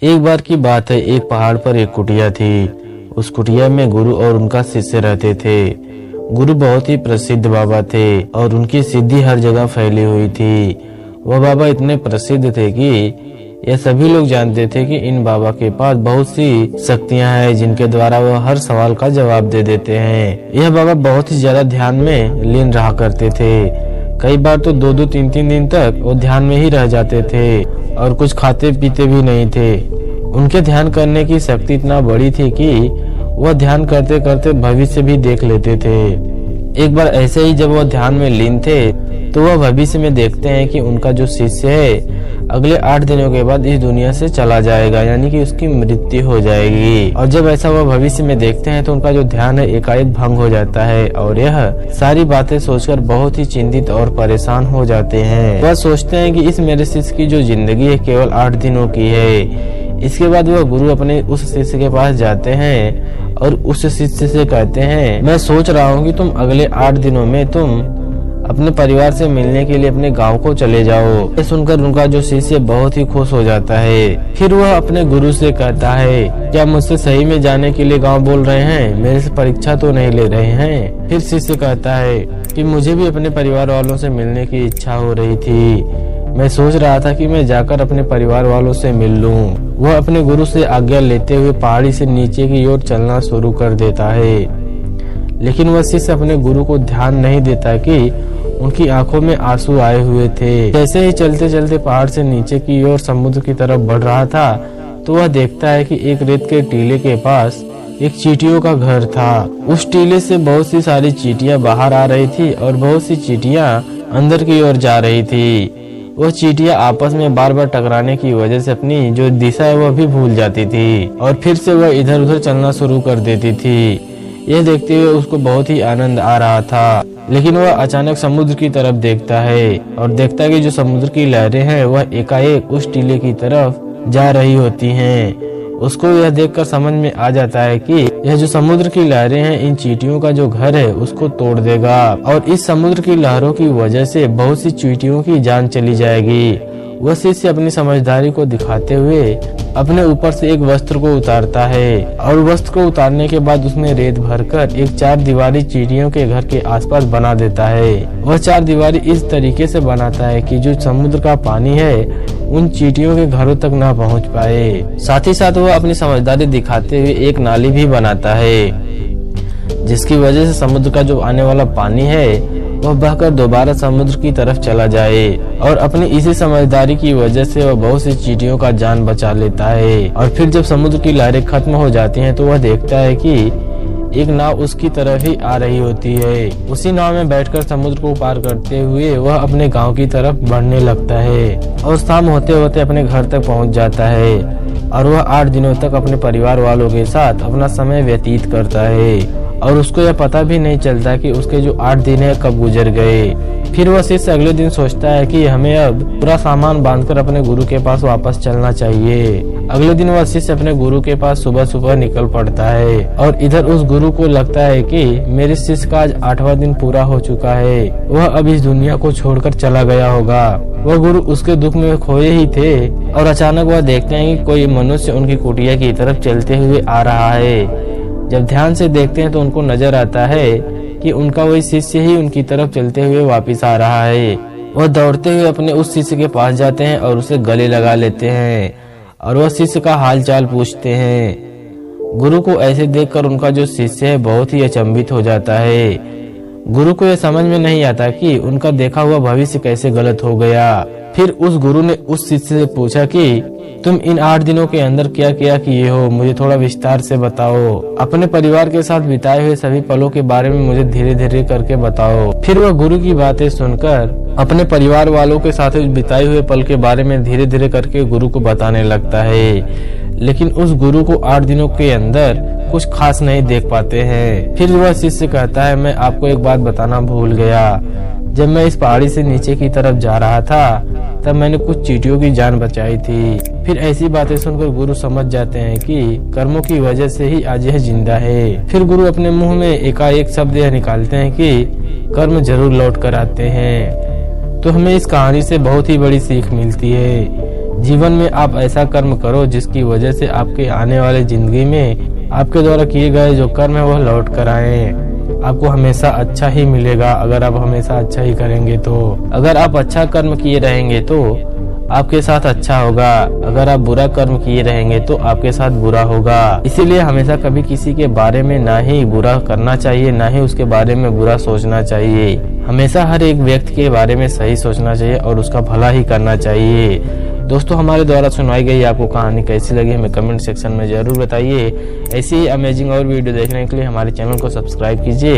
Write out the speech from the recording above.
एक बार की बात है, एक पहाड़ पर एक कुटिया थी। उस कुटिया में गुरु और उनका शिष्य रहते थे। गुरु बहुत ही प्रसिद्ध बाबा थे और उनकी सिद्धि हर जगह फैली हुई थी। वह बाबा इतने प्रसिद्ध थे कि यह सभी लोग जानते थे कि इन बाबा के पास बहुत सी शक्तियां हैं जिनके द्वारा वह हर सवाल का जवाब दे देते हैं। यह बाबा बहुत ही ज्यादा ध्यान में लीन रहा करते थे। कई बार तो 2-2, 3-3 दिन तक वो ध्यान में ही रह जाते थे और कुछ खाते पीते भी नहीं थे। उनके ध्यान करने की शक्ति इतना बड़ी थी कि वह ध्यान करते करते भविष्य भी देख लेते थे। एक बार ऐसे ही जब वह ध्यान में लीन थे तो वह भविष्य में देखते हैं कि उनका जो शिष्य है अगले 8 दिनों के बाद इस दुनिया से चला जाएगा, यानी कि उसकी मृत्यु हो जाएगी। और जब ऐसा वह भविष्य में देखते हैं तो उनका जो ध्यान है एकाएक भंग हो जाता है और यह सारी बातें सोचकर बहुत ही चिंतित और परेशान हो जाते हैं। वह सोचते हैं कि इस मेरे शिष्य की जो जिंदगी है केवल 8 दिनों की है। इसके बाद वह गुरु अपने उस शिष्य के पास जाते हैं और उस शिष्य से कहते हैं, मैं सोच रहा हूँ कि तुम अगले 8 दिनों में तुम अपने परिवार से मिलने के लिए अपने गांव को चले जाओ। ये सुनकर उनका जो शिष्य बहुत ही खुश हो जाता है। फिर वह अपने गुरु से कहता है, क्या मुझसे सही में जाने के लिए गांव बोल रहे हैं? मेरे से परीक्षा तो नहीं ले रहे हैं? फिर शिष्य कहता है कि मुझे भी अपने परिवार वालों से मिलने की इच्छा हो रही थी। मैं सोच रहा था कि मैं जाकर अपने परिवार वालों से मिल लूं। वह अपने गुरु से आज्ञा लेते हुए पहाड़ी से नीचे की ओर चलना शुरू कर देता है। लेकिन वह शिष्य अपने गुरु को ध्यान नहीं देता कि उनकी आंखों में आंसू आए हुए थे। जैसे ही चलते चलते पहाड़ से नीचे की ओर समुद्र की तरफ बढ़ रहा था तो वह देखता है कि एक रेत के टीले के पास एक चींटियों का घर था। उस टीले से बहुत सी सारी चींटियां बाहर आ रही थी और बहुत सी चींटियां अंदर की ओर जा रही थी। वह चींटियां आपस में बार बार टकराने की वजह से अपनी जो दिशा है वह भी भूल जाती थी और फिर से वह इधर उधर चलना शुरू कर देती थी। यह देखते हुए उसको बहुत ही आनंद आ रहा था। लेकिन वह अचानक समुद्र की तरफ देखता है और देखता है कि जो समुद्र की लहरें हैं वह एकाएक उस टीले की तरफ जा रही होती हैं। उसको यह देखकर समझ में आ जाता है कि यह जो समुद्र की लहरें हैं इन चींटियों का जो घर है उसको तोड़ देगा और इस समुद्र की लहरों की वजह से बहुत सी चींटियों की जान चली जाएगी। वह शिष्य अपनी समझदारी को दिखाते हुए अपने ऊपर से एक वस्त्र को उतारता है और वस्त्र को उतारने के बाद उसमें रेत भरकर एक 4 दीवारी चींटियों के घर के आसपास बना देता है। वह 4 दीवारी इस तरीके से बनाता है कि जो समुद्र का पानी है उन चींटियों के घरों तक ना पहुंच पाए। साथ ही साथ वह अपनी समझदारी दिखाते हुए एक नाली भी बनाता है जिसकी वजह से समुद्र का जो आने वाला पानी है वह बहकर दोबारा समुद्र की तरफ चला जाए और अपनी इसी समझदारी की वजह से वह बहुत सी चींटियों का जान बचा लेता है। और फिर जब समुद्र की लहरें खत्म हो जाती हैं तो वह देखता है कि एक नाव उसकी तरफ ही आ रही होती है। उसी नाव में बैठकर समुद्र को पार करते हुए वह अपने गांव की तरफ बढ़ने लगता है और शाम होते होते अपने घर तक पहुंच जाता है और वह 8 दिनों तक अपने परिवार वालों के साथ अपना समय व्यतीत करता है और उसको यह पता भी नहीं चलता कि उसके जो 8 दिन है कब गुजर गए। फिर वह शिष्य अगले दिन सोचता है कि हमें अब पूरा सामान बांधकर अपने गुरु के पास वापस चलना चाहिए। अगले दिन वह शिष्य अपने गुरु के पास सुबह सुबह निकल पड़ता है और इधर उस गुरु को लगता है कि मेरे शिष्य का आज 8वां दिन पूरा हो चुका है, वह अब इस दुनिया को छोड़कर चला गया होगा। वह गुरु उसके दुख में खोए ही थे और अचानक वह देखते हैं कि कोई मनुष्य उनकी कुटिया की तरफ चलते हुए आ रहा है। जब ध्यान से देखते हैं तो उनको नजर आता है कि उनका वही शिष्य ही उनकी तरफ चलते हुए वापस आ रहा है। वह दौड़ते हुए अपने उस शिष्य के पास जाते हैं और उसे गले लगा लेते हैं और वह शिष्य का हाल चाल पूछते हैं। गुरु को ऐसे देखकर उनका जो शिष्य है बहुत ही अचंभित हो जाता है। गुरु को यह समझ में नहीं आता कि उनका देखा हुआ भविष्य कैसे गलत हो गया। फिर उस गुरु ने उस शिष्य से पूछा कि तुम इन 8 दिनों के अंदर क्या क्या किए हो, मुझे थोड़ा विस्तार से बताओ। अपने परिवार के साथ बिताए हुए सभी पलों के बारे में मुझे धीरे धीरे करके बताओ। फिर वह गुरु की बातें सुनकर अपने परिवार वालों के साथ बिताए हुए पल के बारे में धीरे धीरे करके गुरु को बताने लगता है। लेकिन उस गुरु को 8 दिनों के अंदर कुछ खास नहीं देख पाते हैं। फिर वह शिष्य कहता है, मैं आपको एक बात बताना भूल गया। जब मैं इस पहाड़ी से नीचे की तरफ जा रहा था तब मैंने कुछ चींटियों की जान बचाई थी। फिर ऐसी बातें सुनकर गुरु समझ जाते हैं कि कर्मों की वजह से ही आज यह जिंदा है। फिर गुरु अपने मुंह में एकाएक शब्द यह निकालते हैं कि कर्म जरूर लौट कर आते हैं। तो हमें इस कहानी से बहुत ही बड़ी सीख मिलती है जीवन में आप ऐसा कर्म करो जिसकी वजह से आपके आने वाले जिंदगी में आपके द्वारा किए गए जो कर्म है वह लौट कर आए। आपको हमेशा अच्छा ही मिलेगा अगर आप हमेशा अच्छा ही करेंगे तो। अगर आप अच्छा कर्म किए रहेंगे तो आपके साथ अच्छा होगा, अगर आप बुरा कर्म किए रहेंगे तो आपके साथ बुरा होगा। इसीलिए हमेशा कभी किसी के बारे में ना ही बुरा करना चाहिए, ना ही उसके बारे में बुरा सोचना चाहिए। हमेशा हर एक व्यक्ति के बारे में सही सोचना चाहिए और उसका भला ही करना चाहिए। दोस्तों, हमारे द्वारा सुनाई गई आपको कहानी कैसी लगी हमें कमेंट सेक्शन में जरूर बताइए। ऐसी ही अमेजिंग और वीडियो देखने के लिए हमारे चैनल को सब्सक्राइब कीजिए।